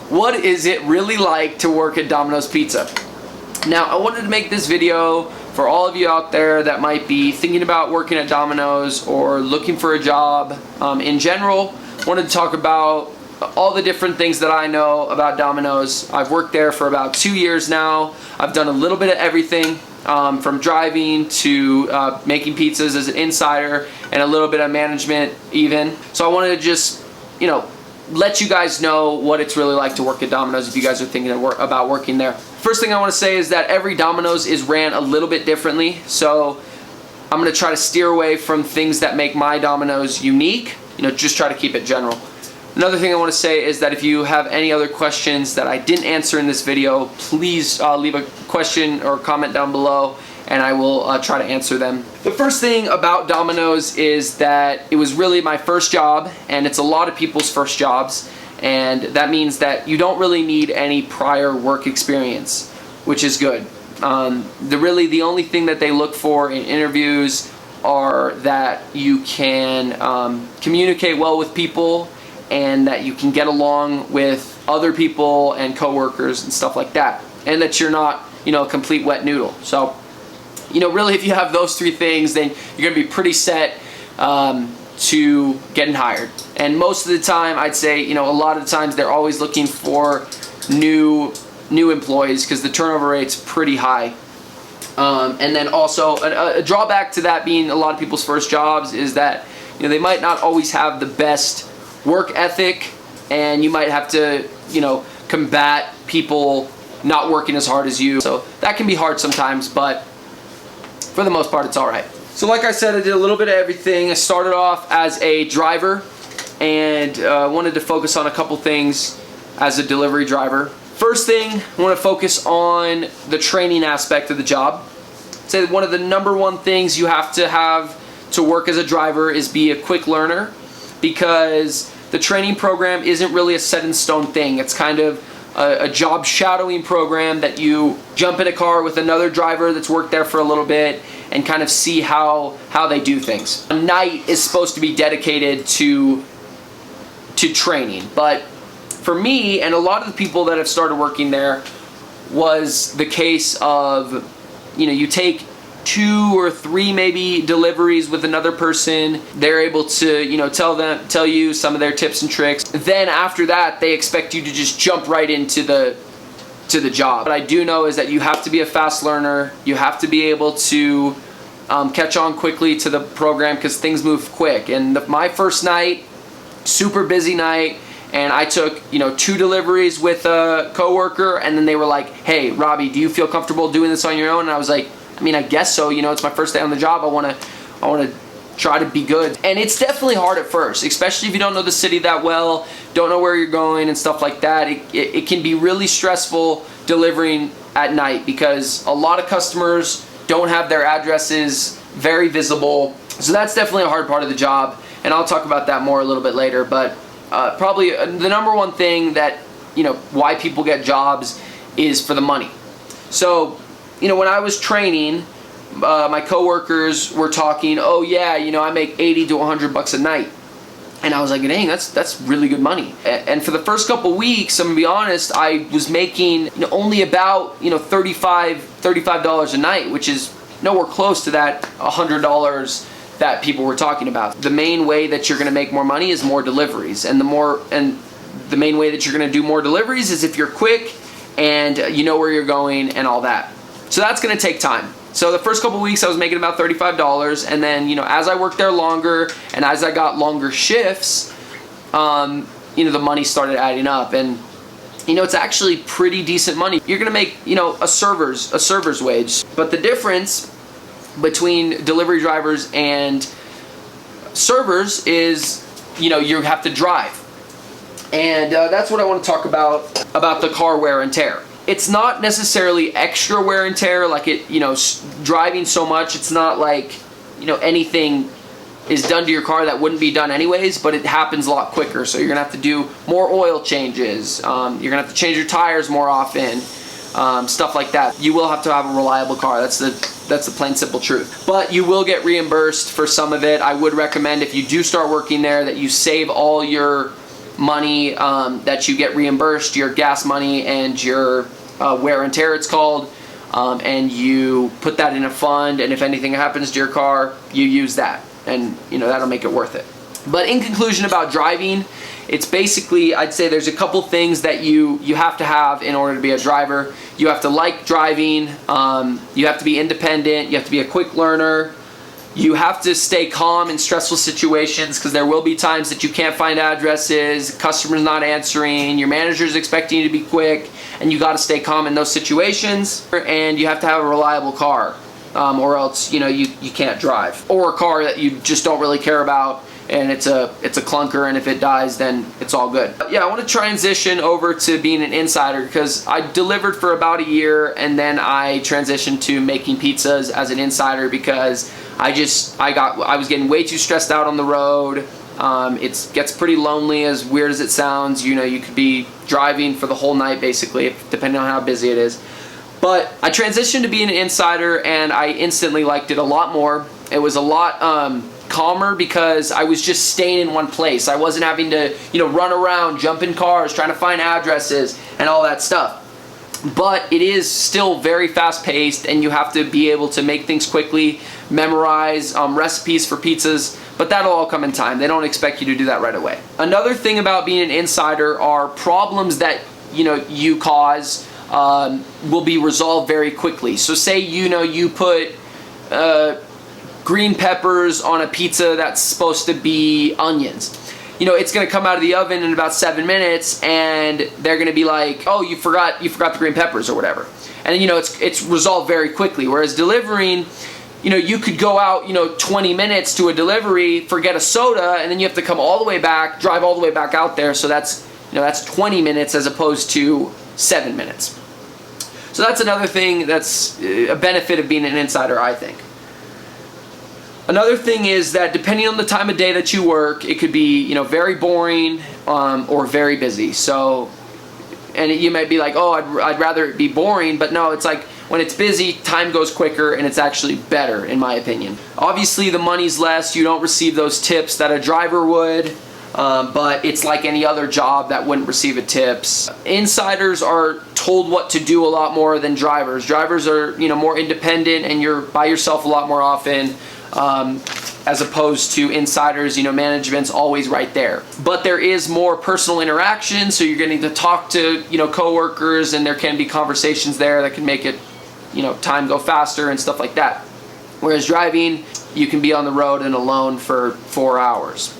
what is it really like to work at Domino's Pizza? Now, I wanted to make this video for all of you out there that might be thinking about working at Domino's or looking for a job in general. I wanted to talk about all the different things that I know about Domino's. I've worked there for about 2 years now. I've done a little bit of everything from driving to making pizzas as an insider and a little bit of management even. So I wanted to just, let you guys know what it's really like to work at Domino's if you guys are thinking about working there. First thing I want to say is that every Domino's is ran a little bit differently. So I'm going to try to steer away from things that make my Domino's unique. Just try to keep it general. Another thing I want to say is that if you have any other questions that I didn't answer in this video, please leave a question or comment down below and I will try to answer them. The first thing about Domino's is that it was really my first job, and it's a lot of people's first jobs, and that means that you don't really need any prior work experience, which is good. The only thing that they look for in interviews are that you can communicate well with people and that you can get along with other people and coworkers and stuff like that, and that you're not, a complete wet noodle. So, really, if you have those three things, then you're gonna be pretty set to getting hired. And most of the time, I'd say, a lot of the times they're always looking for new employees because the turnover rate's pretty high. And then also a drawback to that being a lot of people's first jobs is that they might not always have the best work ethic, and you might have to combat people not working as hard as you. So that can be hard sometimes, but for the most part it's all right. So like I said, I did a little bit of everything. I started off as a driver and wanted to focus on a couple things as a delivery driver. First thing, I want to focus on the training aspect of the job. I'd say one of the number one things you have to work as a driver is be a quick learner, because the training program isn't really a set in stone thing. It's kind of a job shadowing program that you jump in a car with another driver that's worked there for a little bit and kind of see how they do things. A night is supposed to be dedicated to training, but for me and a lot of the people that have started working there was the case of, you take 2 or 3 maybe deliveries with another person. They're able to tell you some of their tips and tricks. Then after that, they expect you to just jump right into the job. What I do know is that you have to be a fast learner. You have to be able to catch on quickly to the program because things move quick. And my first night, super busy night, and I took 2 deliveries with a coworker, and then they were like, "Hey, Robbie, do you feel comfortable doing this on your own?" And I was like, I guess so. It's my first day on the job. I want to try to be good. And it's definitely hard at first, especially if you don't know the city that well, don't know where you're going and stuff like that. It can be really stressful delivering at night because a lot of customers don't have their addresses very visible. So that's definitely a hard part of the job, and I'll talk about that more a little bit later. But probably the number one thing that, why people get jobs is for the money. So, when I was training, my coworkers were talking, "Oh yeah, I make 80 to 100 bucks a night." And I was like, "Dang, that's really good money." And for the first couple weeks, I'm gonna be honest, I was making only about $35 a night, which is nowhere close to that $100 that people were talking about. The main way that you're gonna make more money is more deliveries, and the main way that you're gonna do more deliveries is if you're quick and you know where you're going and all that. So that's going to take time. So the first couple weeks I was making about $35, and then as I worked there longer and as I got longer shifts, the money started adding up, and it's actually pretty decent money. You're going to make a server's wage, but the difference between delivery drivers and servers is you have to drive, and that's what I want to talk about the car wear and tear. It's not necessarily extra wear and tear, like driving so much. It's not like, anything is done to your car that wouldn't be done anyways, but it happens a lot quicker. So you're gonna have to do more oil changes. You're gonna have to change your tires more often, stuff like that. You will have to have a reliable car. That's the plain simple truth. But you will get reimbursed for some of it. I would recommend if you do start working there that you save all your money that you get reimbursed, your gas money and your wear and tear, it's called, and you put that in a fund, and if anything happens to your car, you use that, and that'll make it worth it. But in conclusion about driving, it's basically, I'd say there's a couple things that you have to have in order to be a driver. You have to like driving, you have to be independent, you have to be a quick learner, you have to stay calm in stressful situations, because there will be times that you can't find addresses, customer's not answering, your manager's expecting you to be quick, and you got to stay calm in those situations. And you have to have a reliable car, or else you can't drive, or a car that you just don't really care about, and it's a clunker, and if it dies, then it's all good. Yeah, I want to transition over to being an insider, because I delivered for about a year, and then I transitioned to making pizzas as an insider, because I was getting way too stressed out on the road. It gets pretty lonely, as weird as it sounds. You could be driving for the whole night, basically, depending on how busy it is. But I transitioned to being an insider, and I instantly liked it a lot more. It was a lot calmer, because I was just staying in one place. I wasn't having to run around, jump in cars, trying to find addresses and all that stuff. But it is still very fast-paced, and you have to be able to make things quickly, memorize recipes for pizzas, but that'll all come in time. They don't expect you to do that right away. Another thing about being an insider are problems that you cause will be resolved very quickly. So say you put green peppers on a pizza that's supposed to be onions. It's going to come out of the oven in about 7 minutes, and they're going to be like, oh, you forgot the green peppers or whatever. And it's resolved very quickly. Whereas delivering, you could go out 20 minutes to a delivery, forget a soda, and then you have to come all the way back, drive all the way back out there. So that's 20 minutes as opposed to 7 minutes. So that's another thing that's a benefit of being an insider, I think. Another thing is that depending on the time of day that you work, it could be very boring or very busy. So, and you might be like, oh, I'd rather it be boring, but no, it's like when it's busy, time goes quicker, and it's actually better, in my opinion. Obviously, the money's less. You don't receive those tips that a driver would, but it's like any other job that wouldn't receive a tips. Insiders are told what to do a lot more than drivers. Drivers are more independent, and you're by yourself a lot more often. As opposed to insiders, management's always right there. But there is more personal interaction, so you're getting to talk to, coworkers, and there can be conversations there that can make it, time go faster and stuff like that. Whereas driving, you can be on the road and alone for 4 hours,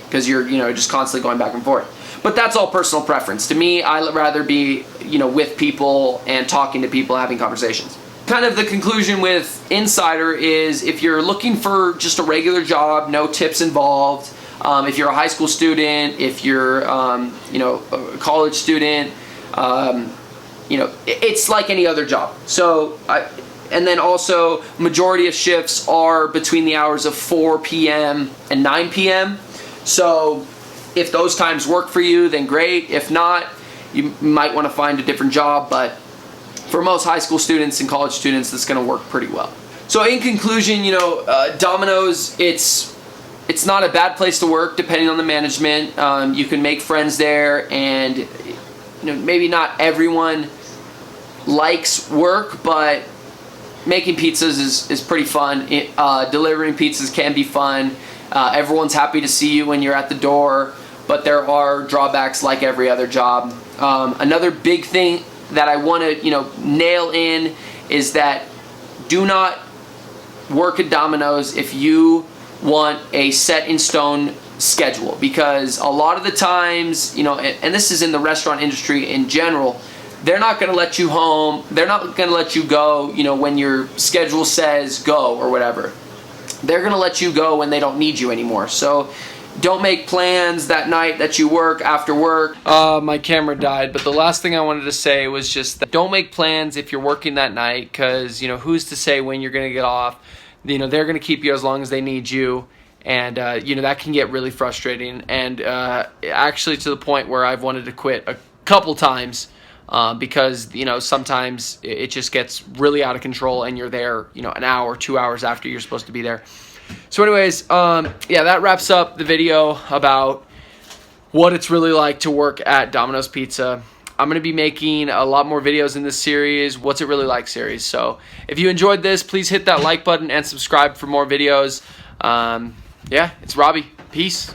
because you're, just constantly going back and forth. But that's all personal preference. To me, I'd rather be, with people and talking to people, having conversations. Kind of the conclusion with insider is, if you're looking for just a regular job, no tips involved, if you're a high school student, if you're a college student, it's like any other job. So and then also, majority of shifts are between the hours of 4 p.m. and 9 p.m. So if those times work for you, then great. If not, you might want to find a different job, but for most high school students and college students, that's going to work pretty well. So in conclusion, Domino's, it's not a bad place to work depending on the management. You can make friends there, and maybe not everyone likes work, but making pizzas is pretty fun. Delivering pizzas can be fun. Everyone's happy to see you when you're at the door, but there are drawbacks like every other job. Another big thing that I want to nail in is that do not work at Domino's if you want a set in stone schedule, because a lot of the times, and this is in the restaurant industry in general, they're not going to let you home, they're not going to let you go when your schedule says go or whatever. They're going to let you go when they don't need you anymore. So don't make plans that night that you work after work. My camera died, but the last thing I wanted to say was just that don't make plans if you're working that night, because who's to say when you're going to get off. They're going to keep you as long as they need you, and that can get really frustrating, and actually to the point where I've wanted to quit a couple times, because sometimes it just gets really out of control, and you're there an hour, 2 hours after you're supposed to be there. So anyways, yeah, that wraps up the video about what it's really like to work at Domino's Pizza. I'm going to be making a lot more videos in this series, What's It Really Like series. So if you enjoyed this, please hit that like button and subscribe for more videos. Yeah, it's Robbie. Peace.